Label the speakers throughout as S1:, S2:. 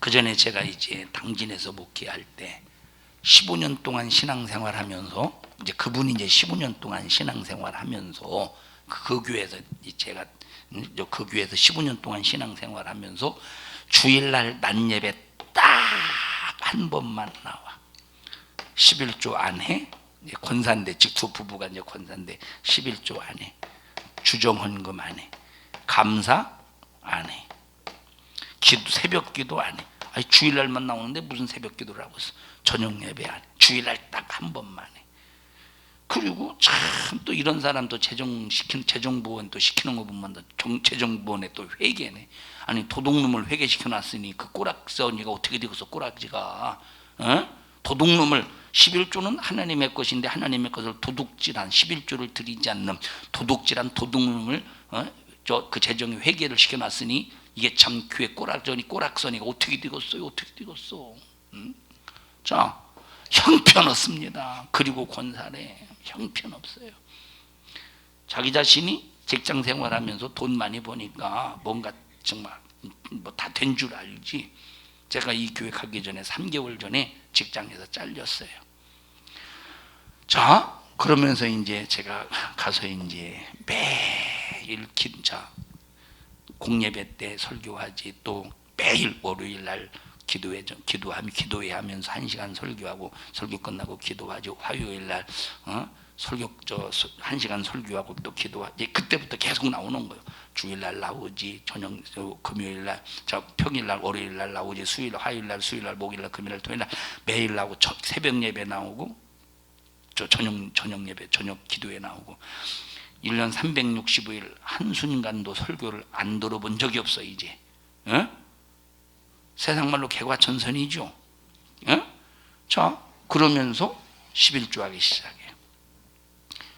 S1: 그 전에 제가 이제 당진에서 목회할 때 15년 동안 신앙생활하면서 이제 그분이 이제 15년 동안 신앙생활하면서 그 교회에서 제가 그 교회에서 15년 동안 신앙생활하면서 주일날 낮예배 딱 한 번만 나와. 11조 안에 권산대 직후 부부가 이제 권산대 11조 안에 주정헌금 안에 감사 안에 기도 새벽 기도 안에 아니 주일날만 나오는데 무슨 새벽 기도를 하고 있어. 저녁 예배 안에 주일날 딱 한 번만 해. 그리고 참 또 이런 사람도 재정보원 또 시키는 거 보면 재정보원에 또 회계네. 아니 도둑놈을 회계시켜 놨으니 그 꼬락서니가 어떻게 되겠어. 꼬락지가 도둑놈을 11조는 하나님의 것인데 하나님의 것을 도둑질한 11조를 드리지 않는 도둑질한 도둑놈을 그 재정의 회계를 시켜놨으니 이게 참 교회 꼬락서니가 어떻게 되겠어요. 어떻게 되겠어. 자, 형편없습니다. 그리고 권사래 형편없어요. 자기 자신이 직장 생활하면서 돈 많이 버니까 뭔가 정말 뭐 다 된 줄 알지. 제가 이 교회 가기 전에 3개월 전에 직장에서 잘렸어요. 자, 그러면서 이제 제가 가서 이제 매일 공예배 때 설교하지, 또 매일 월요일 날 기도회 하면서 1시간 설교하고 설교 끝나고 기도하지. 화요일 날 설교 1시간 설교하고 또 기도하지. 그때부터 계속 나오는 거예요. 주일 날 나오지, 금요일 날, 평일 날, 월요일 날 나오지, 수요일, 화요일 날, 수요일 날, 목요일 날, 금요일 날, 토요일 날 매일 나오고 새벽 예배 나오고 저녁 예배, 저녁 기도회 나오고 1년 365일 한순간도 설교를 안 들어본 적이 없어. 이제 세상 말로 개과천선이죠. 자, 그러면서 11조 하기 시작해요.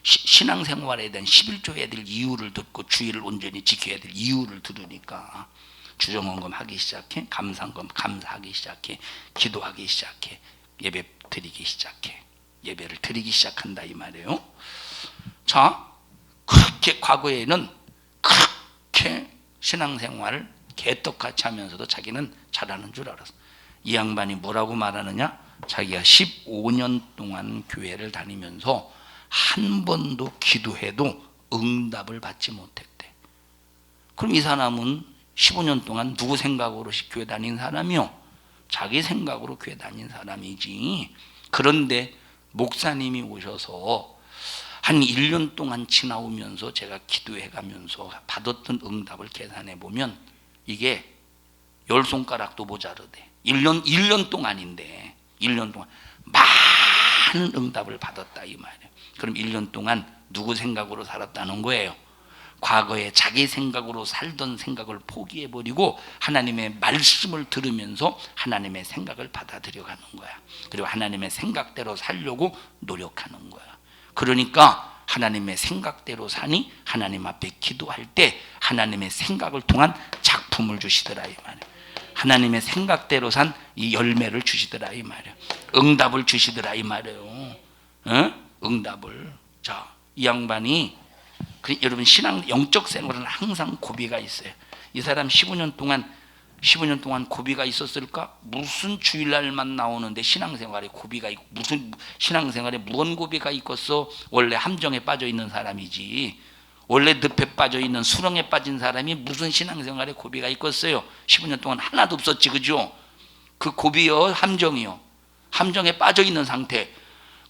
S1: 신앙생활에 대한 11조에 될 이유를 듣고 주일을 온전히 지켜야 될 이유를 들으니까 주정헌금 하기 시작해, 감사헌금 감사하기 시작해, 기도하기 시작해, 예배 드리기 시작해. 예배를 드리기 시작한다 이 말이에요. 자, 그렇게 과거에는 그렇게 신앙생활을 개떡같이 하면서도 자기는 잘하는 줄 알았어. 이 양반이 뭐라고 말하느냐? 자기가 15년 동안 교회를 다니면서 한 번도 기도해도 응답을 받지 못했대. 그럼 이 사람은 15년 동안 누구 생각으로 교회 다닌 사람이요? 자기 생각으로 교회 다닌 사람이지. 그런데 목사님이 오셔서 한 1년 동안 지나오면서 제가 기도해 가면서 받았던 응답을 계산해 보면 이게 10손가락도 모자르대. 1년 동안인데 1년 동안 많은 응답을 받았다 이 말이에요. 그럼 1년 동안 누구 생각으로 살았다는 거예요? 과거에 자기 생각으로 살던 생각을 포기해버리고 하나님의 말씀을 들으면서 하나님의 생각을 받아들여가는 거야. 그리고 하나님의 생각대로 살려고 노력하는 거야. 그러니까 하나님의 생각대로 사니 하나님 앞에 기도할 때 하나님의 생각을 통한 작품을 주시더라 이 말이에요. 하나님의 생각대로 산 이 열매를 주시더라 이 말이에요. 응답을 주시더라 이 말이에요. 응답을. 자, 이 양반이 여러분 신앙 영적 생활은 항상 고비가 있어요. 이 사람 15년 동안 고비가 있었을까? 무슨 주일날만 나오는데 신앙생활에 고비가 있고 무슨 신앙생활에 무언 고비가 있겠어? 원래 함정에 빠져 있는 사람이지. 원래 늪에 빠져 있는 수렁에 빠진 사람이 무슨 신앙생활에 고비가 있겠어요? 15년 동안 하나도 없었지, 그죠? 그 고비요, 함정이요. 함정에 빠져 있는 상태.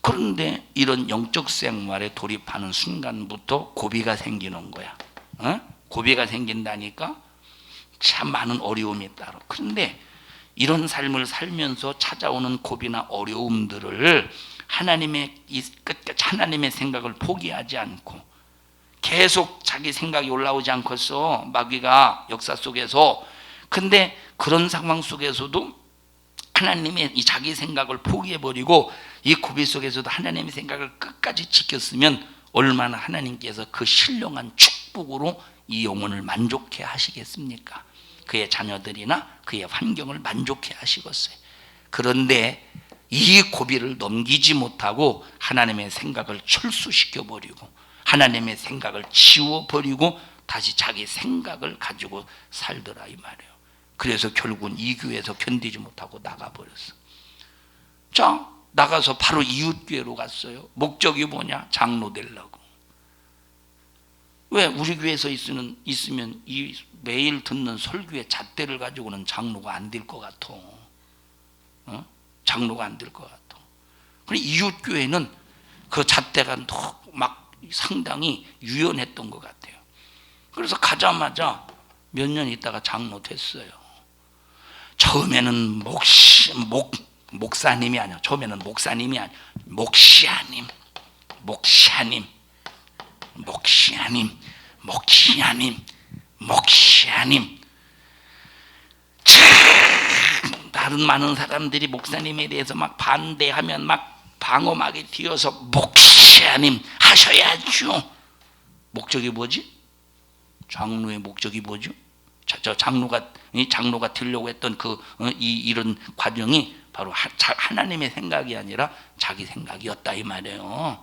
S1: 그런데 이런 영적 생활에 돌입하는 순간부터 고비가 생기는 거야. 고비가 생긴다니까 참 많은 어려움이 따로. 그런데 이런 삶을 살면서 찾아오는 고비나 어려움들을 하나님의 생각을 포기하지 않고 계속 자기 생각이 올라오지 않겠어. 마귀가 역사 속에서. 근데 그런 상황 속에서도 하나님의 이 자기 생각을 포기해버리고 이 고비 속에서도 하나님의 생각을 끝까지 지켰으면 얼마나 하나님께서 그 신령한 축복으로 이 영혼을 만족해 하시겠습니까? 그의 자녀들이나 그의 환경을 만족해 하시겠어요. 그런데 이 고비를 넘기지 못하고 하나님의 생각을 철수시켜버리고 하나님의 생각을 지워버리고 다시 자기 생각을 가지고 살더라 이 말이에요. 그래서 결국은 이 교회에서 견디지 못하고 나가버렸어. 자, 나가서 바로 이웃교회로 갔어요. 목적이 뭐냐? 장로 되려고. 왜? 우리 교회에서 있으면 이 매일 듣는 설교의 잣대를 가지고는 장로가 안 될 것 같아. 장로가 안 될 것 같아. 그리고 이웃교회는 그 잣대가 막 상당히 유연했던 것 같아요. 그래서 가자마자 몇 년 있다가 장로 됐어요. 처음에는 목사님이 아니야. 처음에는 목사님이 아니야. 목시아님. 다른 많은 사람들이 목사님에 대해서 막 반대하면 막 방어막에 뛰어서 목사님 하셔야죠. 목적이 뭐지? 장로의 목적이 뭐죠? 저 장로가 되려고 했던 이런 과정이 바로 하나님의 생각이 아니라 자기 생각이었다 이 말이에요.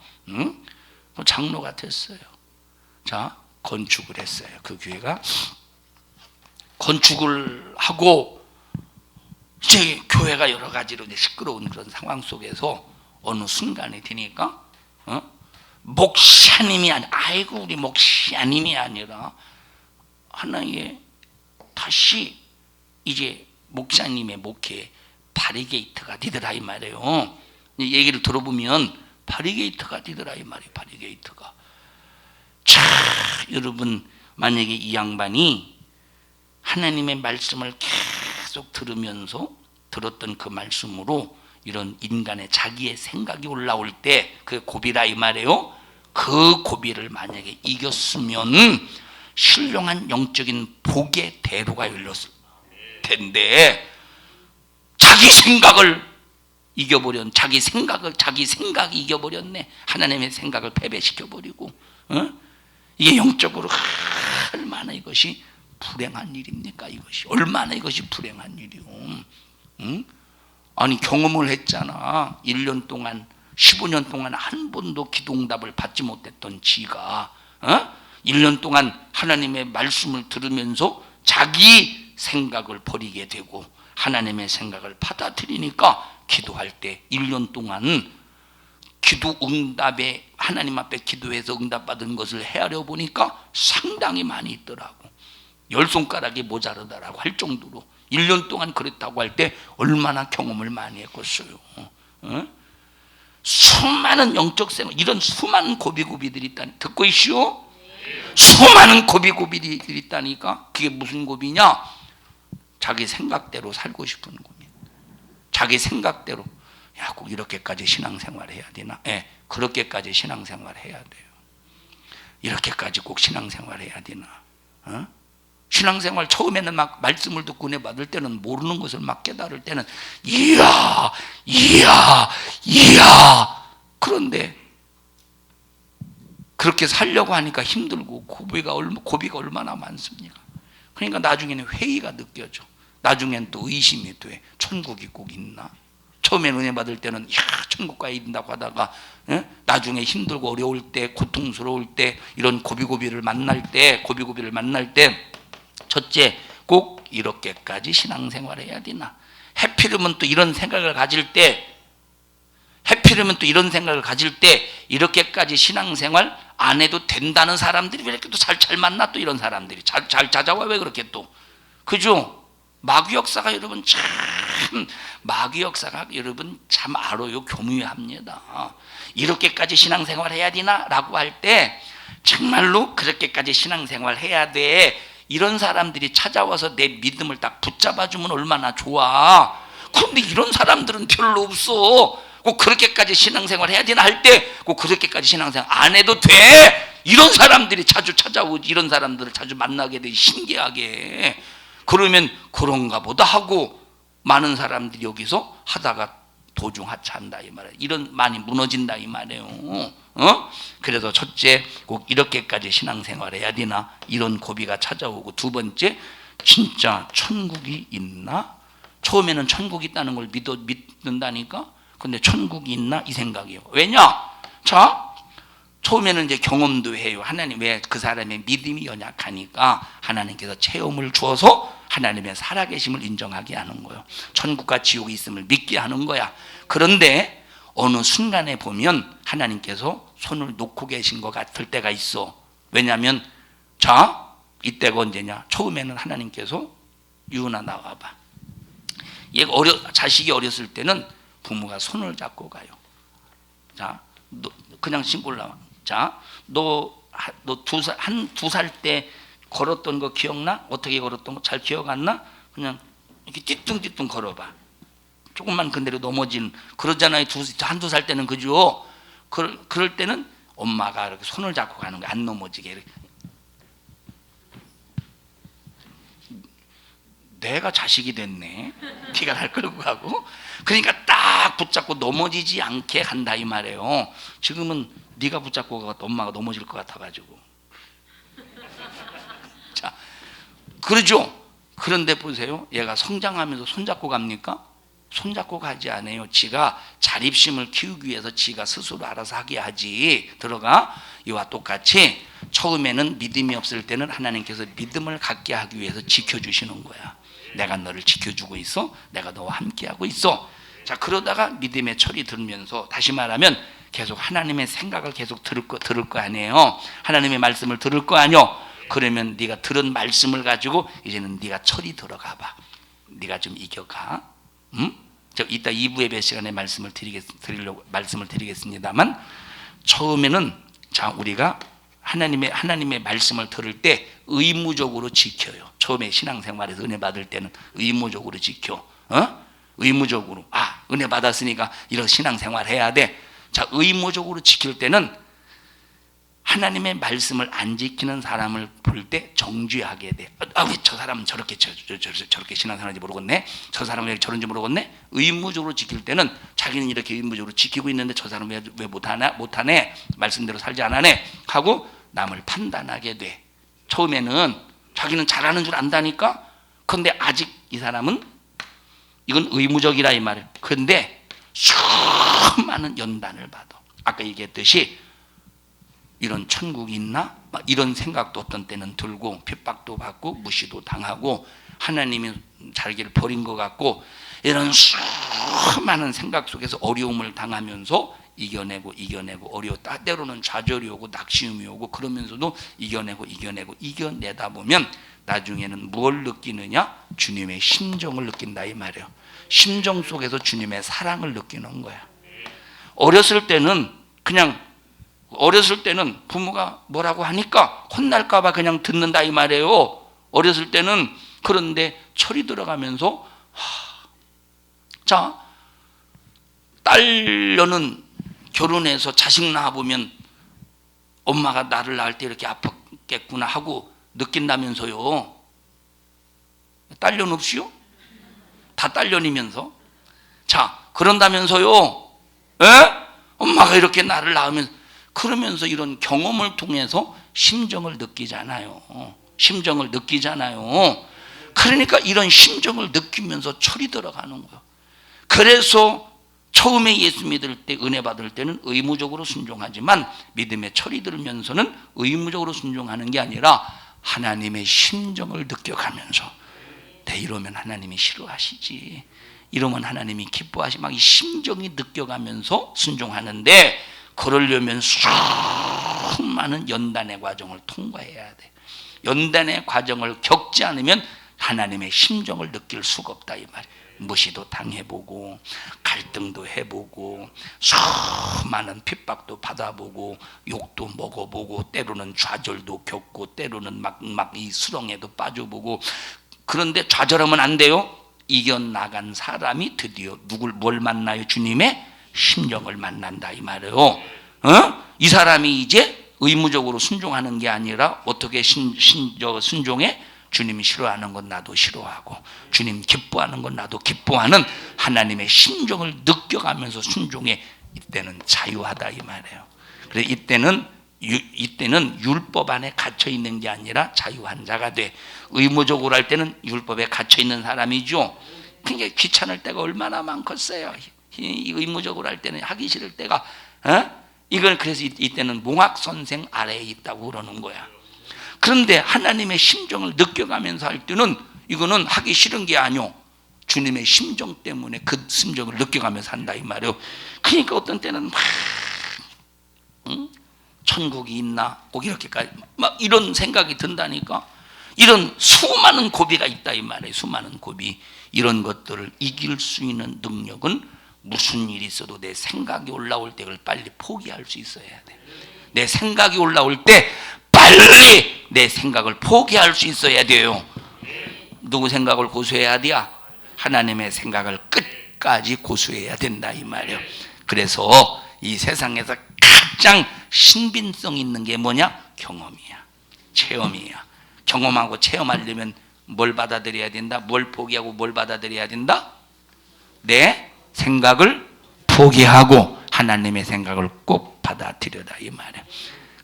S1: 장로가 됐어요. 자, 건축을 했어요. 그 교회가 건축을 하고 이제 교회가 여러 가지로 시끄러운 그런 상황 속에서 어느 순간에 되니까 목사님이 아니라 아이고 우리 목사님이 아니라 하나의 다시 이제 목사님의 목회에 바리게이트가 되더라 이 말이에요. 얘기를 들어보면 바리게이트가 되더라 이 말이에요. 바리게이트가. 자, 여러분 만약에 이 양반이 하나님의 말씀을 계속 들었던 그 말씀으로 이런 인간의 자기의 생각이 올라올 때 그 고비라 이 말이에요. 그 고비를 만약에 이겼으면 신령한 영적인 복의 대로가 열렸을 텐데 자기 생각이 이겨버렸네. 하나님의 생각을 패배시켜버리고 이게 영적으로 얼마나 이것이 불행한 일입니까? 이것이 얼마나 이것이 불행한 일이요. 아니 경험을 했잖아. 1년 동안 15년 동안 한 번도 기도응답을 받지 못했던 지가 1년 동안 하나님의 말씀을 들으면서 자기 생각을 버리게 되고 하나님의 생각을 받아들이니까 기도할 때 1년 동안 기도응답에 하나님 앞에 기도해서 응답받은 것을 헤아려 보니까 상당히 많이 있더라고. 10손가락이 모자르다라고 할 정도로 1년 동안 그랬다고 할 때 얼마나 경험을 많이 했겠어요. 수많은 영적 생활, 이런 수많은 고비고비들이 있다니 듣고 있시오? 수많은 고비고비들이 있다니까. 그게 무슨 고비냐? 자기 생각대로 살고 싶은 고비. 자기 생각대로 야, 꼭 이렇게까지 신앙생활 해야 되나? 그렇게까지 신앙생활 해야 돼요. 이렇게까지 꼭 신앙생활 해야 되나? 신앙생활 처음에는 막 말씀을 듣고 은혜 받을 때는 모르는 것을 막 깨달을 때는 이야. 그런데 그렇게 살려고 하니까 힘들고 고비가 얼마나 많습니까? 그러니까 나중에는 회의가 느껴져. 나중엔 또 의심이 돼. 천국이 꼭 있나? 처음에 은혜 받을 때는 천국 가야 된다고 하다가 나중에 힘들고 어려울 때, 고통스러울 때, 이런 고비고비를 만날 때 첫째, 꼭 이렇게까지 신앙생활을 해야 되나? 해피르면 또 이런 생각을 가질 때 이렇게까지 신앙생활 안 해도 된다는 사람들이 왜 이렇게 또 잘 만나? 또 이런 사람들이 잘 찾아와. 왜 그렇게 또? 그죠? 마귀 역사가 여러분 참 알아요. 교묘합니다. 이렇게까지 신앙생활 해야 되나? 라고 할 때 정말로 그렇게까지 신앙생활 해야 돼. 이런 사람들이 찾아와서 내 믿음을 딱 붙잡아주면 얼마나 좋아. 그런데 이런 사람들은 별로 없어. 꼭 그렇게까지 신앙생활 해야 되나 할 때 꼭 그렇게까지 신앙생활 안 해도 돼. 이런 사람들이 자주 찾아오지. 이런 사람들을 자주 만나게 돼. 신기하게. 그러면 그런가 보다 하고 많은 사람들이 여기서 하다가 도중 하차한다 이 말이에요. 이런 많이 무너진다 이 말이에요. 그래서 첫째, 꼭 이렇게까지 신앙생활 해야 되나? 이런 고비가 찾아오고, 두 번째, 진짜 천국이 있나? 처음에는 천국이 있다는 걸 믿는다니까? 근데 천국이 있나? 이 생각이에요. 왜냐? 자, 처음에는 이제 경험도 해요. 하나님, 왜 그 사람의 믿음이 연약하니까 하나님께서 체험을 주어서 하나님의 살아계심을 인정하게 하는 거예요. 천국과 지옥이 있음을 믿게 하는 거야. 그런데 어느 순간에 보면 하나님께서 손을 놓고 계신 것 같을 때가 있어. 왜냐하면 자, 이때가 언제냐? 처음에는 하나님께서 유은아 나와봐. 얘가 자식이 어렸을 때는 부모가 손을 잡고 가요. 자, 너 그냥 신고 올라와. 자, 너 두 살 때 걸었던 거 기억나? 어떻게 걸었던 거 잘 기억 안 나? 그냥 이렇게 띠뚱띠뚱 걸어봐. 조금만 근데로 넘어진 그러잖아요. 한두 살 때는 그죠? 그럴 때는 엄마가 이렇게 손을 잡고 가는 거야. 안 넘어지게 이렇게. 내가 자식이 됐네. 피가 날 끌고 가고. 그러니까 딱 붙잡고 넘어지지 않게 한다 이 말이에요. 지금은 네가 붙잡고 가도 엄마가 넘어질 것 같아가지고. 자, 그러죠. 그런데 보세요. 얘가 성장하면서 손잡고 갑니까? 손잡고 가지 않아요. 지가 자립심을 키우기 위해서 지가 스스로 알아서 하게 하지. 들어가. 이와 똑같이 처음에는 믿음이 없을 때는 하나님께서 믿음을 갖게 하기 위해서 지켜주시는 거야. 내가 너를 지켜주고 있어. 내가 너와 함께하고 있어. 자, 그러다가 믿음의 철이 들면서 다시 말하면 계속 하나님의 생각을 계속 들을 거 아니에요. 하나님의 말씀을 들을 거 아니요. 그러면 네가 들은 말씀을 가지고 이제는 네가 철이 들어가 봐. 네가 좀 이겨가. 응? 저 이따 2부 예배 시간에 말씀을 드리겠습니다만 처음에는 자, 우리가 하나님의 말씀을 들을 때 의무적으로 지켜요. 처음에 신앙생활에서 은혜 받을 때는 의무적으로 지켜. 의무적으로. 은혜 받았으니까 이런 신앙생활 해야 돼. 자, 의무적으로 지킬 때는 하나님의 말씀을 안 지키는 사람을 볼 때 정죄하게 돼. 왜 저 사람은 저렇게 신앙생활하는지 모르겠네. 저 사람은 왜 저런지 모르겠네. 의무적으로 지킬 때는 자기는 이렇게 의무적으로 지키고 있는데 저 사람은 왜 못하네. 말씀대로 살지 않아네 하고 남을 판단하게 돼. 처음에는 자기는 잘하는 줄 안다니까. 그런데 아직 이 사람은 이건 의무적이라 이 말이에요. 그런데 수많은 연단을 받아. 아까 얘기했듯이 이런 천국이 있나? 막 이런 생각도 어떤 때는 들고 핍박도 받고 무시도 당하고 하나님이 자기를 버린 것 같고 이런 수많은 생각 속에서 어려움을 당하면서 이겨내고 때로는 좌절이 오고 낙심이 오고 그러면서도 이겨내다 보면 나중에는 뭘 느끼느냐? 주님의 심정을 느낀다 이 말이에요. 심정 속에서 주님의 사랑을 느끼는 거야. 어렸을 때는 부모가 뭐라고 하니까 혼날까 봐 그냥 듣는다 이 말이에요. 어렸을 때는. 그런데 철이 들어가면서 자, 딸녀는 결혼해서 자식 낳아보면 엄마가 나를 낳을 때 이렇게 아팠겠구나 하고 느낀다면서요. 딸년 없이요? 다 딸년이면서. 자, 그런다면서요. 엄마가 이렇게 나를 낳으면 그러면서 이런 경험을 통해서 심정을 느끼잖아요. 그러니까 이런 심정을 느끼면서 철이 들어가는 거예요. 그래서 처음에 예수 믿을 때 은혜 받을 때는 의무적으로 순종하지만 믿음의 철이 들면서는 의무적으로 순종하는 게 아니라 하나님의 심정을 느껴가면서 이러면 하나님이 싫어하시지. 이러면 하나님이 기뻐하시. 막 이 심정이 느껴가면서 순종하는데 그러려면 수많은 연단의 과정을 통과해야 돼. 연단의 과정을 겪지 않으면 하나님의 심정을 느낄 수가 없다 이 말이에요. 무시도 당해보고 갈등도 해보고 수많은 핍박도 받아보고 욕도 먹어보고 때로는 좌절도 겪고 때로는 막 이 수렁에도 빠져보고. 그런데 좌절하면 안 돼요. 이겨나간 사람이 드디어 뭘 만나요? 주님의 심정을 만난다 이 말이에요. 이 사람이 이제 의무적으로 순종하는 게 아니라 어떻게 순종해? 주님이 싫어하는 건 나도 싫어하고 주님 기뻐하는 건 나도 기뻐하는 하나님의 심정을 느껴가면서 순종해. 이때는 자유하다 이 말이에요. 그래서 이때는 율법 안에 갇혀 있는 게 아니라 자유한 자가 돼. 의무적으로 할 때는 율법에 갇혀 있는 사람이죠. 그게 귀찮을 때가 얼마나 많겠어요. 의무적으로 할 때는 하기 싫을 때가. 이건 그래서 이때는 몽학 선생 아래에 있다고 그러는 거야. 그런데 하나님의 심정을 느껴가면서 할 때는 이거는 하기 싫은 게 아니오. 주님의 심정 때문에 그 심정을 느껴가면서 한다 이 말이에요. 그러니까 어떤 때는 막 천국이 있나 꼭 이렇게까지 막 이런 생각이 든다니까. 이런 수많은 고비가 있다 이 말이에요. 수많은 고비. 이런 것들을 이길 수 있는 능력은 무슨 일이 있어도 내 생각이 올라올 때 그걸 빨리 포기할 수 있어야 돼. 내 생각이 올라올 때 빨리 내 생각을 포기할 수 있어야 돼요. 누구 생각을 고수해야 돼야? 하나님의 생각을 끝까지 고수해야 된다 이 말이에요. 그래서 이 세상에서 가장 신빙성 있는 게 뭐냐? 경험이야. 체험이야. 경험하고 체험하려면 뭘 받아들여야 된다? 뭘 포기하고 뭘 받아들여야 된다? 내 생각을 포기하고 하나님의 생각을 꼭 받아들여라 이 말이에요.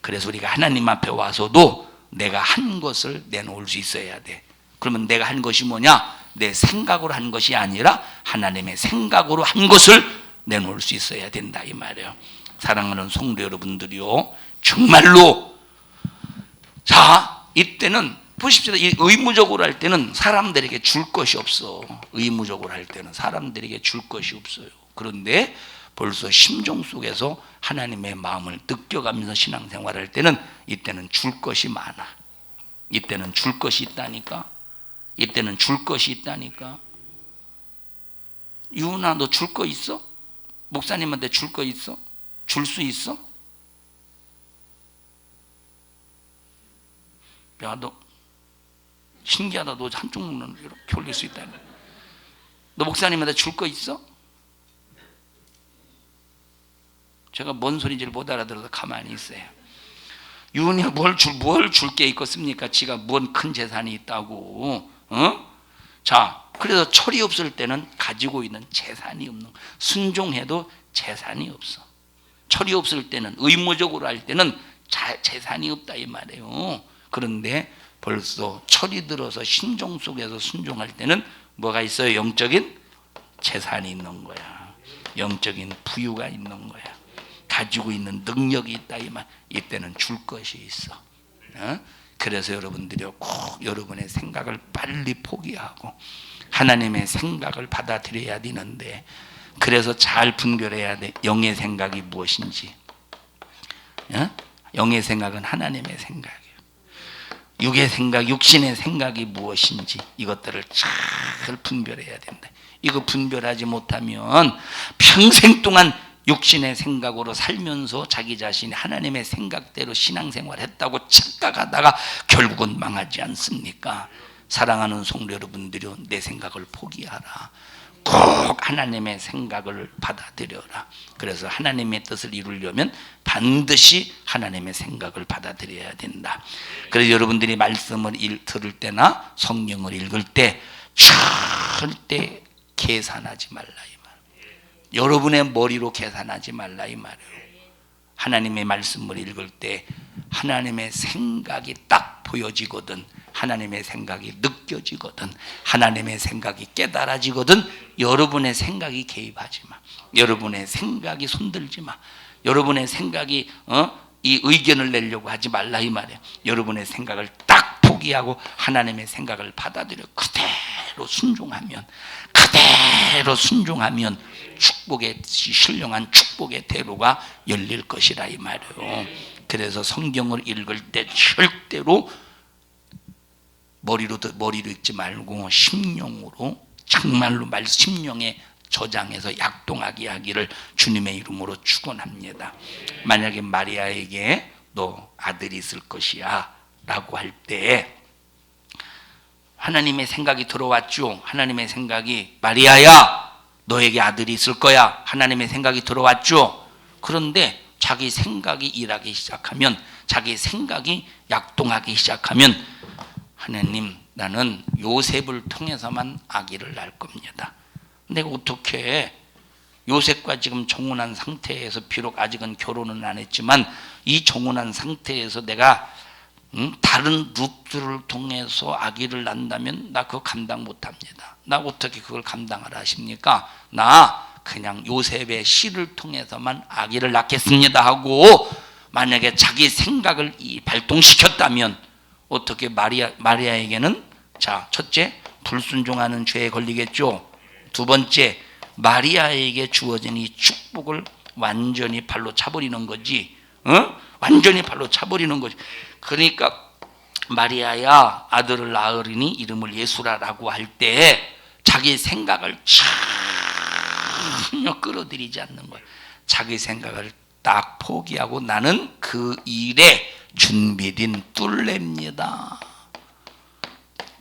S1: 그래서 우리가 하나님 앞에 와서도 내가 한 것을 내놓을 수 있어야 돼. 그러면 내가 한 것이 뭐냐? 내 생각으로 한 것이 아니라 하나님의 생각으로 한 것을 내놓을 수 있어야 된다 이 말이에요. 사랑하는 성도 여러분들이요, 정말로 자 이때는 보십시오. 이 의무적으로 할 때는 사람들에게 줄 것이 없어. 의무적으로 할 때는 사람들에게 줄 것이 없어요. 그런데 벌써 심정 속에서 하나님의 마음을 느껴가면서 신앙생활할 때는 이때는 줄 것이 많아. 이때는 줄 것이 있다니까. 이때는 줄 것이 있다니까. 유은아, 너 줄 거 있어? 목사님한테 줄 거 있어? 줄 수 있어? 야, 너 신기하다. 너 한쪽 눈을 이렇게 올릴 수 있다니. 너 목사님한테 줄 거 있어? 제가 뭔 소리인지를 못 알아들어서 가만히 있어요. 유은이가 뭘 줄 게 있겠습니까? 지가 뭔 큰 재산이 있다고. 자, 그래서 철이 없을 때는 가지고 있는 재산이 없는, 순종해도 재산이 없어. 철이 없을 때는, 의무적으로 할 때는 재산이 없다 이 말이에요. 그런데 벌써 철이 들어서 신종 속에서 순종할 때는 뭐가 있어요? 영적인 재산이 있는 거야. 영적인 부유가 있는 거야. 가지고 있는 능력이 있다 이 말. 이때는 줄 것이 있어. 그래서 여러분들이 꼭 여러분의 생각을 빨리 포기하고 하나님의 생각을 받아들여야 되는데, 그래서 잘 분별해야 돼. 영의 생각이 무엇인지. 영의 생각은 하나님의 생각이에요. 육의 생각, 육신의 생각이 무엇인지 이것들을 잘 분별해야 된다. 이거 분별하지 못하면 평생 동안 육신의 생각으로 살면서 자기 자신이 하나님의 생각대로 신앙생활을 했다고 착각하다가 결국은 망하지 않습니까? 사랑하는 성도 여러분들이 내 생각을 포기하라. 꼭 하나님의 생각을 받아들여라. 그래서 하나님의 뜻을 이루려면 반드시 하나님의 생각을 받아들여야 된다. 그래서 여러분들이 말씀을 들을 때나 성경을 읽을 때 절대 계산하지 말라 이 말. 여러분의 머리로 계산하지 말라 이 말이에요. 하나님의 말씀을 읽을 때 하나님의 생각이 딱 보여지거든, 하나님의 생각이 느껴지거든, 하나님의 생각이 깨달아지거든, 여러분의 생각이 개입하지 마. 여러분의 생각이 손들지 마. 여러분의 생각이 이 의견을 내려고 하지 말라 이 말이에요. 여러분의 생각을 딱 포기하고 하나님의 생각을 받아들여 그대로 순종하면 축복의 신령한 축복의 대로가 열릴 것이라 이 말이에요. 그래서 성경을 읽을 때 절대로 머리로 읽지 말고 심령으로, 정말로 심령에 저장해서 약동하게 하기를 주님의 이름으로 축원합니다. 만약에 마리아에게 너 아들이 있을 것이야 라고 할 때 하나님의 생각이 들어왔죠. 하나님의 생각이 마리아야 너에게 아들이 있을 거야. 하나님의 생각이 들어왔죠. 그런데 자기 생각이 일하기 시작하면, 자기 생각이 약동하기 시작하면, 하나님 나는 요셉을 통해서만 아기를 낳을 겁니다. 내가 어떻게 요셉과 지금 정혼한 상태에서, 비록 아직은 결혼은 안 했지만 이 정혼한 상태에서 내가 다른 루트를 통해서 아기를 낳는다면 나 그거 감당 못합니다. 나 어떻게 그걸 감당하라 하십니까? 나 그냥 요셉의 씨를 통해서만 아기를 낳겠습니다 하고 만약에 자기 생각을 발동시켰다면 어떻게 마리아에게는 자 첫째 불순종하는 죄에 걸리겠죠. 두 번째, 마리아에게 주어진 이 축복을 완전히 발로 차버리는 거지. 완전히 발로 차버리는 거지. 그러니까 마리아야, 아들을 낳으리니 이름을 예수라라고 할 때 자기 생각을 전혀 끌어들이지 않는 거야. 자기 생각을 딱 포기하고 나는 그 일에 준비된 뚫레입니다.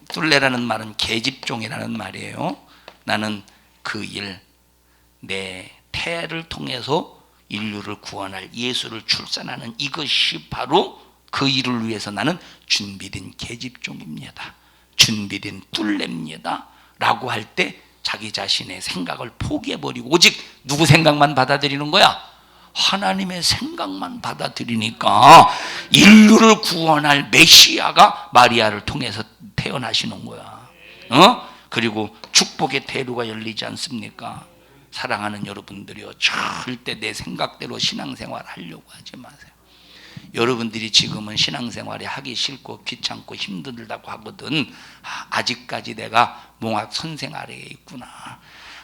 S1: 뚫레라는 말은 계집종이라는 말이에요. 나는 그 일, 내 태를 통해서 인류를 구원할 예수를 출산하는 이것이 바로 그 일을 위해서 나는 준비된 계집종입니다. 준비된 뚫레입니다. 라고 할 때 자기 자신의 생각을 포기해버리고 오직 누구 생각만 받아들이는 거야? 하나님의 생각만 받아들이니까 인류를 구원할 메시아가 마리아를 통해서 태어나시는 거야. 그리고 축복의 대로가 열리지 않습니까? 사랑하는 여러분들이요, 절대 내 생각대로 신앙생활 하려고 하지 마세요. 여러분들이 지금은 신앙생활이 하기 싫고 귀찮고 힘들다고 하거든. 아직까지 내가 몽학 선생 아래에 있구나.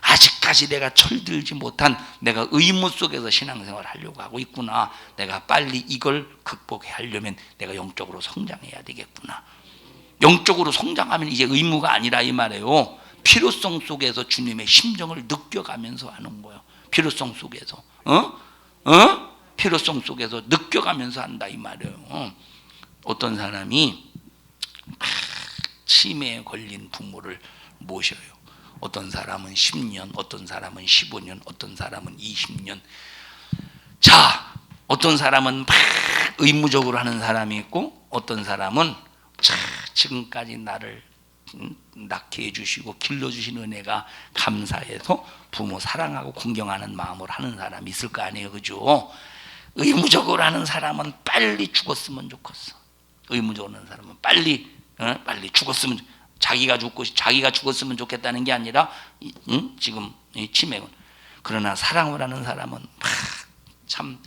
S1: 아직까지 내가 철들지 못한 내가 의무 속에서 신앙생활을 하려고 하고 있구나. 내가 빨리 이걸 극복해야 하려면 내가 영적으로 성장해야 되겠구나. 영적으로 성장하면 이제 의무가 아니라 이 말이에요. 필요성 속에서 주님의 심정을 느껴가면서 하는 거예요. 필요성 속에서 필요성 속에서 느껴가면서 한다 이 말이에요. 어떤 사람이 치매에 걸린 부모를 모셔요. 어떤 사람은 10년, 어떤 사람은 15년, 어떤 사람은 20년. 자, 어떤 사람은 막 의무적으로 하는 사람이 있고, 어떤 사람은 지금까지 나를 낳게 해주시고 길러주신 은혜가 감사해서 부모 사랑하고 존경하는 마음으로 하는 사람이 있을 거 아니에요, 그죠? 의무적으로 하는 사람은 빨리 죽었으면 좋겠어. 의무적으로 하는 사람은 빨리 죽었으면, 자기가 죽었으면 좋겠다는 게 아니라 지금 이 치매군. 그러나 사랑을 하는 사람은 참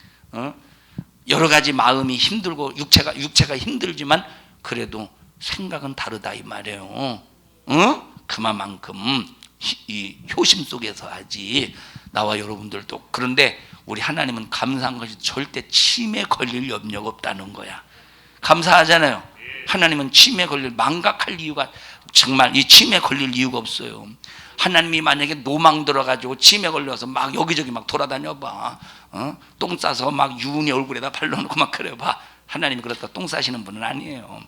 S1: 여러 가지 마음이 힘들고 육체가 힘들지만 그래도 생각은 다르다 이 말이에요. 그만큼 이 효심 속에서 하지. 나와 여러분들도. 그런데 우리 하나님은 감사한 것이 절대 치매 걸릴 염려가 없다는 거야. 감사하잖아요. 하나님은 치매 걸릴, 망각할 이유가, 정말 이 치매 걸릴 이유가 없어요. 하나님이 만약에 노망 들어가지고 치매 걸려서 막 여기저기 막 돌아다녀봐. 똥 싸서 막 유은이 얼굴에다 발라놓고 막 그래봐. 하나님이 그렇다 똥 싸시는 분은 아니에요.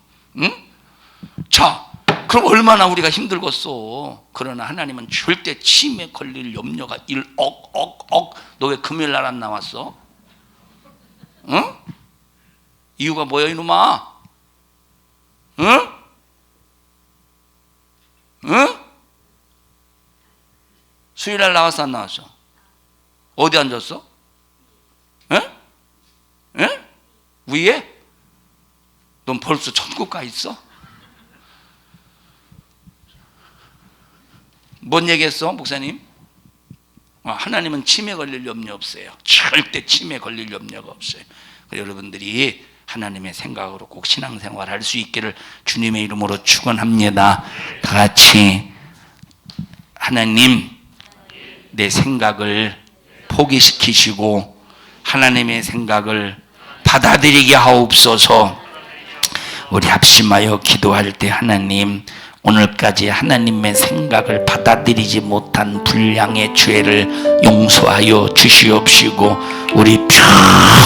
S1: 자, 그럼 얼마나 우리가 힘들겠어. 그러나 하나님은 절대 치매 걸릴 염려가 너 왜 금요일 날 안 나왔어? 이유가 뭐야 이놈아? 수요일 날 나왔어 안 나왔어? 어디 앉았어? 위에? 넌 벌써 천국 가 있어? 뭔 얘기했어 목사님? 하나님은 치매 걸릴 염려 없어요. 절대 치매 걸릴 염려가 없어요. 여러분들이 하나님의 생각으로 꼭 신앙생활 할 수 있기를 주님의 이름으로 축원합니다. 다 같이 하나님, 내 생각을 포기시키시고 하나님의 생각을 받아들이게 하옵소서. 우리 합심하여 기도할 때 하나님, 오늘까지 하나님의 생각을 받아들이지 못한 불량의 죄를 용서하여 주시옵시고 우리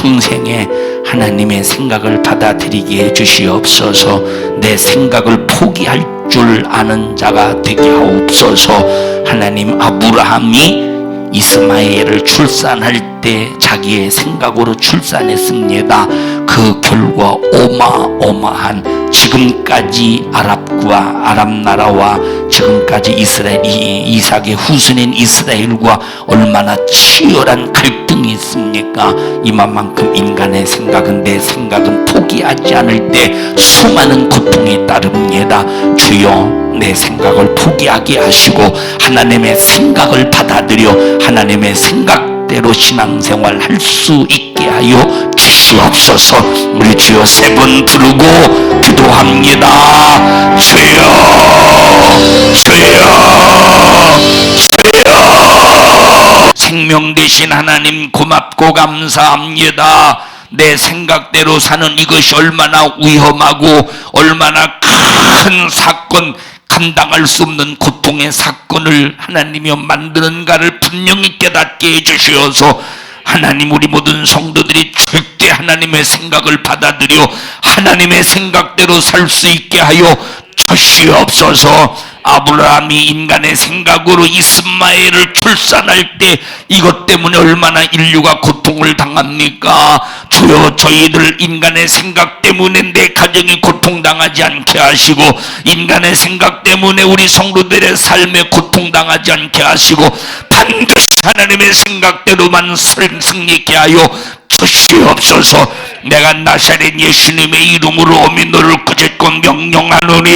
S1: 평생에 하나님의 생각을 받아들이게 해주시옵소서. 내 생각을 포기할 줄 아는 자가 되게 하옵소서. 하나님, 아브라함이 이스마엘을 출산할 때 자기의 생각으로 출산했습니다. 그 결과 어마어마한, 지금까지 아랍 나라와 지금까지 이삭의 후손인 이스라엘과 얼마나 치열한 갈등이 있습니까? 이만큼 인간의 생각은, 내 생각은 포기하지 않을 때 수많은 고통이 따릅니다. 주여, 내 생각을 포기하게 하시고 하나님의 생각을 받아들여 하나님의 생각대로 신앙생활 할 수 있게 하여 주시옵소서. 우리 주여 세 번 부르고 기도합니다. 주여, 주여. 생명 되신 하나님 고맙고 감사합니다. 내 생각대로 사는 이것이 얼마나 위험하고 얼마나 큰 사건, 감당할 수 없는 고통의 사건을 하나님이여 만드는가를 분명히 깨닫게 해주시어서 하나님, 우리 모든 성도들이 절대 하나님의 생각을 받아들여 하나님의 생각대로 살 수 있게 하여 주시옵소서. 아브라함이 인간의 생각으로 이스마엘을 출산할 때 이것 때문에 얼마나 인류가 고통을 당합니까? 주여, 저희들 인간의 생각 때문에 내 가정이 고통당하지 않게 하시고 인간의 생각 때문에 우리 성도들의 삶에 고통당하지 않게 하시고 반드시 하나님의 생각대로만 승리케 하여 주시옵소서. 내가 나사렛 예수님의 이름으로 어미 너를 그제껏 명령하노니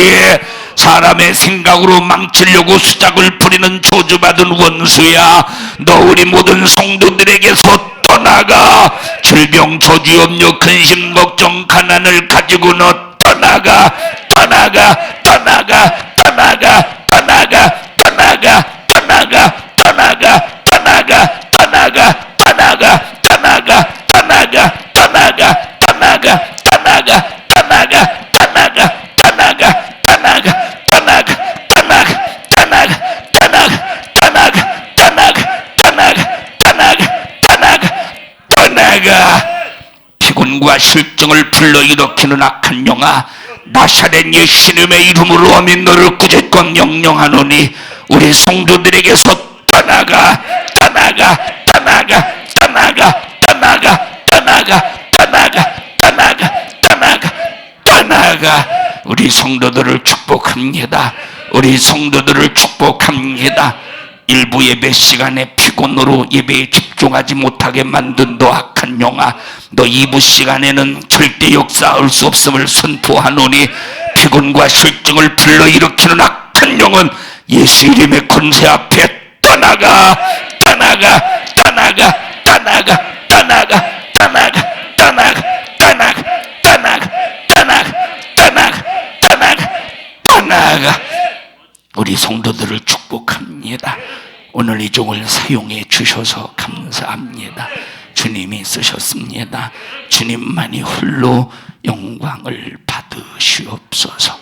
S1: 사람의 생각으로 망치려고 수작을 부리는 저주받은 원수야, 너 우리 모든 성도들에게서 떠나가. 질병, 저주, 염려, 근심, 걱정, 가난을 가지고 너 떠나가, 떠나가, 떠나가, 떠나가, 떠나가, 떠나가, 떠나가, 떠나가, 떠나가, 떠나가, 떠나가, 떠나가, 떠나가, 떠나가, 떠나가, 떠나가, 떠나가, 떠나가, 떠나가, 피곤과 실증을 불러일으키는 악한 영아, 나사렛 예수님의 이름으로 아멘 너를 꾸짖고 명령하노니 우리 성도들에게서 떠나가, 떠나가, 떠나가, 떠나가, 떠나가, 떠나가, 떠나가, 떠나가, 떠나가, 떠나가. 우리 성도들을 축복합니다. 우리 성도들을 축복합니다. 일부 예배 시간에 피곤으로 예배에 집중하지 못하게 만든 너 악한 영아, 너 2부 시간에는 절대 역사할 수 없음을 선포하노니 피곤과 실증을 불러일으키는 악한 영은 예수 이름의 권세 앞에 떠나가, 떠나가, 떠나가, 떠나가, 떠나가, 떠나가, 떠나가, 떠나가, 떠나가, 떠나가, 떠나가, 떠나가, 떠나가. 우리 성도들을 축복합니다. 오늘 이 종을 사용해 주셔서 감사합니다. 주님이 쓰셨습니다. 주님만이 홀로 영광을 받으시옵소서.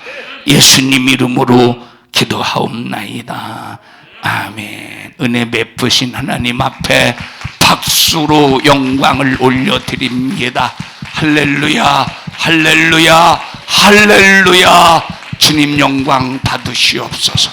S1: 예수님 이름으로 기도하옵나이다. 아멘. 은혜 베푸신 하나님 앞에 박수로 영광을 올려드립니다. 할렐루야, 할렐루야, 할렐루야. 주님 영광 받으시옵소서.